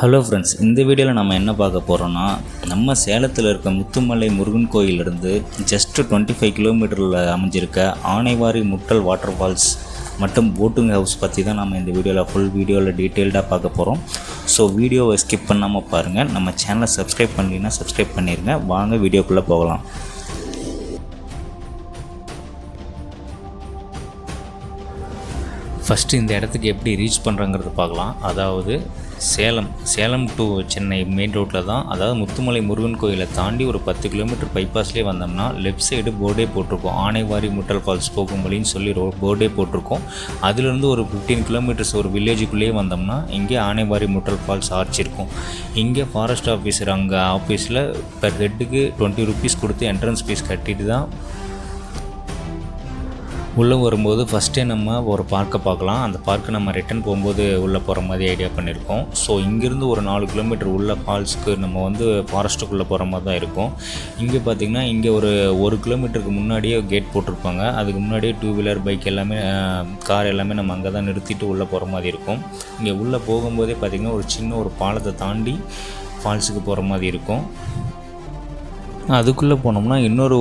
Hello friends, இந்த வீடியோவில் நம்ம என்ன பார்க்க போகிறோன்னா, நம்ம சேலத்தில் இருக்க முத்துமலை முருகன் கோயிலிருந்து ஜஸ்ட் 25 கிலோமீட்டரில் அமைஞ்சிருக்க ஆனைவாரி முட்டல் வாட்டர் ஃபால்ஸ் மற்றும் போட்டிங் ஹவுஸ் பற்றி தான் நம்ம இந்த வீடியோவில் ஃபுல் வீடியோவில் டீட்டெயில்டாக பார்க்க போகிறோம். ஸோ வீடியோவை ஸ்கிப் பண்ணாமல் பாருங்கள். நம்ம சேனலை சப்ஸ்கிரைப் பண்ணலைன்னா சப்ஸ்கிரைப் பண்ணிடுங்க. வாங்க வீடியோக்குள்ளே போகலாம். ஃபஸ்ட்டு இந்த இடத்துக்கு எப்படி ரீச் பண்ணுறங்கிறத பார்க்கலாம். அதாவது சேலம் டு சென்னை மெயின் ரோட்டில் தான், அதாவது முத்துமலை முருகன் கோயிலை தாண்டி ஒரு 10 கிலோமீட்டர் பைபாஸ்லேயே வந்தோம்னா லெஃப்ட் சைடு போர்டே போட்டிருக்கோம். ஆனைவாரி முட்டல் ஃபால்ஸ் போகும் வழின்னு சொல்லி போர்டே போட்டிருக்கோம். அதுலேருந்து ஒரு 15 கிலோமீட்டர்ஸ் ஒரு வில்லேஜுக்குள்ளேயே வந்தோம்னா இங்கே ஆனைவாரி முட்டல் ஃபால்ஸ் ஆர்ச் இருக்கும். இங்கே ஃபாரஸ்ட் ஆஃபீஸர் அங்கே ஆஃபீஸில் பெர் ஹெட்டுக்கு 20 ருபீஸ் கொடுத்து என்ட்ரன்ஸ் ஃபீஸ் கட்டிட்டு தான் உள்ளே வரும்போது ஃபஸ்ட்டே நம்ம ஒரு பார்க்கை பார்க்கலாம். அந்த பார்க்கு நம்ம ரிட்டன் போகும்போது உள்ளே போகிற மாதிரி ஐடியா பண்ணியிருக்கோம். ஸோ இங்கேருந்து ஒரு 4 கிலோமீட்டர் உள்ள ஃபால்ஸுக்கு நம்ம ஃபாரஸ்ட்டுக்குள்ளே போகிற மாதிரி தான் இருக்கும். இங்கே பார்த்திங்கன்னா இங்கே ஒரு கிலோமீட்டருக்கு முன்னாடியே கேட் போட்டிருப்பாங்க. அதுக்கு முன்னாடியே 2 வீலர் பைக் எல்லாமே கார் எல்லாமே நம்ம அங்கே தான் நிறுத்திட்டு உள்ளே போகிற மாதிரி இருக்கும். இங்கே உள்ளே போகும்போதே பார்த்திங்கன்னா ஒரு சின்ன ஒரு பாலத்தை தாண்டி ஃபால்ஸுக்கு போகிற மாதிரி இருக்கும். அதுக்குள்ளே போனோம்னா இன்னொரு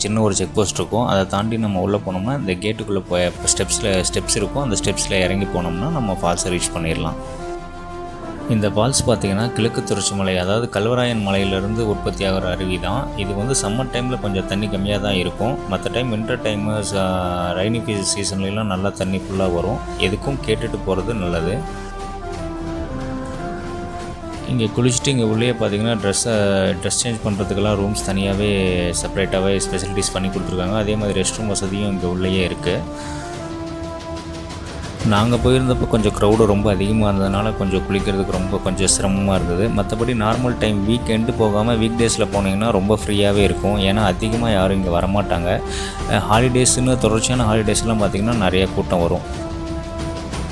சின்ன ஒரு செக் போஸ்ட் இருக்கும். அதை தாண்டி நம்ம உள்ளே போனோம்னா இந்த கேட்டுக்குள்ளே ஸ்டெப்ஸ் இருக்கும். அந்த ஸ்டெப்ஸில் இறங்கி போனோம்னா நம்ம ஃபால்ஸை ரீச் பண்ணிடலாம். இந்த ஃபால்ஸ் பார்த்திங்கன்னா கிழக்கு தொடர்ச்சி மலை, அதாவது கல்வராயன் மலையிலேருந்து உற்பத்தி ஆகிற அருவி தான். இது சம்மர் டைமில் கொஞ்சம் தண்ணி கம்மியாக தான் இருக்கும். மற்ற டைம் வின்டர் டைமு ரெய்னி சீசன்லாம் நல்லா தண்ணி ஃபுல்லாக வரும். எதுக்கும் கேட்டுட்டு போகிறது நல்லது. இங்கே குளிச்சுட்டு இங்கே உள்ளே பார்த்திங்கன்னா ட்ரெஸ் சேஞ்ச் பண்ணுறதுக்கெல்லாம் ரூம்ஸ் தனியாகவே செப்பரேட்டாகவே ஃபெசிலிட்டிஸ் பண்ணி கொடுத்துருக்காங்க. அதே மாதிரி ரெஸ்ட் ரூம் வசதியும் இங்கே உள்ளேயே இருக்குது. நாங்கள் போயிருந்தப்போ கொஞ்சம் க்ரௌடு ரொம்ப அதிகமாக இருந்ததுனால கொஞ்சம் குளிக்கிறதுக்கு கொஞ்சம் சிரமமாக இருந்தது. மற்றபடி நார்மல் டைம் வீக்கெண்டு போகாமல் வீக் டேஸில் போனீங்கன்னா ரொம்ப ஃப்ரீயாகவே இருக்கும். ஏன்னா அதிகமாக யாரும் இங்கே வரமாட்டாங்க. ஹாலிடேஸ்னு தொடர்ச்சியான ஹாலிடேஸ்லாம் பார்த்திங்கன்னா நிறைய கூட்டம் வரும்.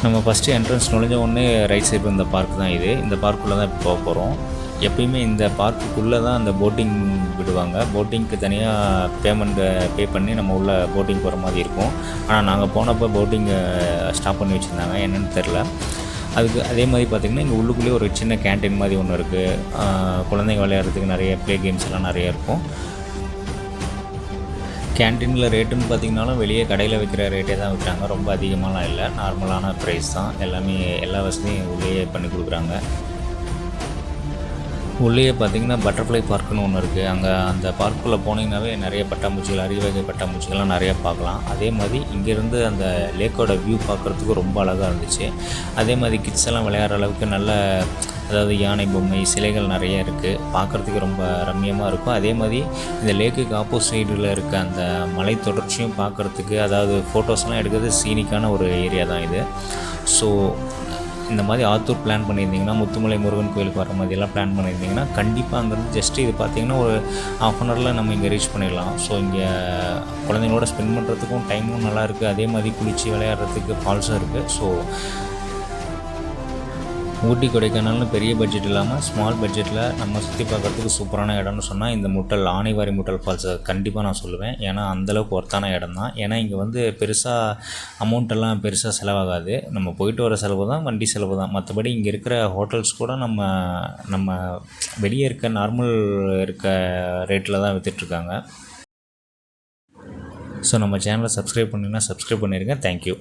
நம்ம ஃபஸ்ட்டு என்ட்ரன்ஸ் நுழைஞ்ச உடனே ரைட் சைடு இந்த பார்க் தான் இது. இந்த பார்க்குள்ளே தான் இப்போ போக போகிறோம். எப்பயுமே இந்த பார்க்குக்குள்ளே தான் அந்த போட்டிங் விடுவாங்க. போட்டிங்க்கு தனியாக பே பண்ணி நம்ம உள்ள போட்டிங் போகிற மாதிரி இருக்கும். ஆனால் நாங்கள் போனப்போ போட்டிங்கை ஸ்டாப் பண்ணி வச்சுருந்தாங்க, என்னென்னு தெரில. அதே மாதிரி பார்த்திங்கன்னா இங்கே உள்ளுக்குள்ளேயே ஒரு சின்ன கேன்டீன் மாதிரி ஒன்று இருக்குது. குழந்தைங்க விளையாடுறதுக்கு நிறைய ப்ளே கேம்ஸ் எல்லாம் நிறைய இருக்கும். கேன்டீனில் ரேட்டுன்னு பார்த்திங்கனாலும் வெளியே கடையில் வைக்கிற ரேட்டே தான் விற்கிறாங்க. ரொம்ப அதிகமாகலாம் இல்லை, நார்மலான ப்ரைஸ் தான். எல்லா வசதியும் உள்ளேயே பண்ணி கொடுக்குறாங்க. உள்ளேயே பார்த்திங்கன்னா பட்டர்ஃப்ளை பார்க்குன்னு ஒன்று இருக்குது. அங்கே அந்த பார்க்குள்ளே போனீங்கன்னாவே நிறைய பட்டாம்பூச்சிகள், அரிவகை பட்டாம்பூச்சிகள்லாம் நிறையா பார்க்கலாம். அதே மாதிரி இங்கேருந்து அந்த லேக்கோட வியூ பார்க்குறதுக்கு ரொம்ப அழகாக இருந்துச்சு. அதே மாதிரி கிட்ஸ் எல்லாம் விளையாடுற அளவுக்கு நல்ல, அதாவது யானை பொம்மை சிலைகள் நிறைய இருக்குது. பார்க்குறதுக்கு ரொம்ப ரம்மியமாக இருக்கும். அதே மாதிரி இந்த லேக்குக்கு ஆப்போசைடில் இருக்க அந்த மலை தொடர்ச்சியும் பார்க்குறதுக்கு, அதாவது ஃபோட்டோஸ்லாம் எடுக்கிறது சீனிக்கான ஒரு ஏரியா தான் இது. ஸோ இந்த மாதிரி ஆத்தூர் பிளான் பண்ணியிருந்தீங்கன்னா, முத்துமலை முருகன் கோயிலுக்கு வர மாதிரியெல்லாம் பிளான் பண்ணியிருந்தீங்கன்னா கண்டிப்பாக அங்கேருந்து ஜஸ்ட்டு இது பார்த்திங்கன்னா ஒரு ½ hour நம்ம இங்கே ரீச் பண்ணிடலாம். ஸோ இங்கே குழந்தைங்களோட ஸ்பெண்ட் பண்ணுறதுக்கும் டைமும் நல்லாயிருக்கு. அதே மாதிரி குளித்து விளையாடுறதுக்கு ஃபால்ஸும் இருக்குது. ஸோ ஊட்டி கொடைக்கானல்னு பெரிய பட்ஜெட் இல்லாமல் ஸ்மால் பட்ஜெட்டில் நம்ம சுற்றி பார்க்குறதுக்கு சூப்பரான இடம்னு சொன்னால் இந்த ஆனைவாரி முட்டல் ஃபால்ஸை கண்டிப்பாக நான் சொல்லுவேன். ஏன்னா அந்தளவுக்கு ஒர்த்தான இடம் தான். ஏன்னா இங்கே பெருசாக அமௌண்ட்டெல்லாம் பெருசாக செலவாகாது. நம்ம போயிட்டு வர செலவு தான், வண்டி செலவு தான். மற்றபடி இங்கே இருக்கிற ஹோட்டல்ஸ் கூட நம்ம வெளியே நார்மல் இருக்க ரேட்டில் தான் விற்றுட்ருக்காங்க. ஸோ நம்ம சேனலை சப்ஸ்கிரைப் பண்ணிங்கன்னா சப்ஸ்கிரைப் பண்ணிடுங்க. தேங்க்யூ.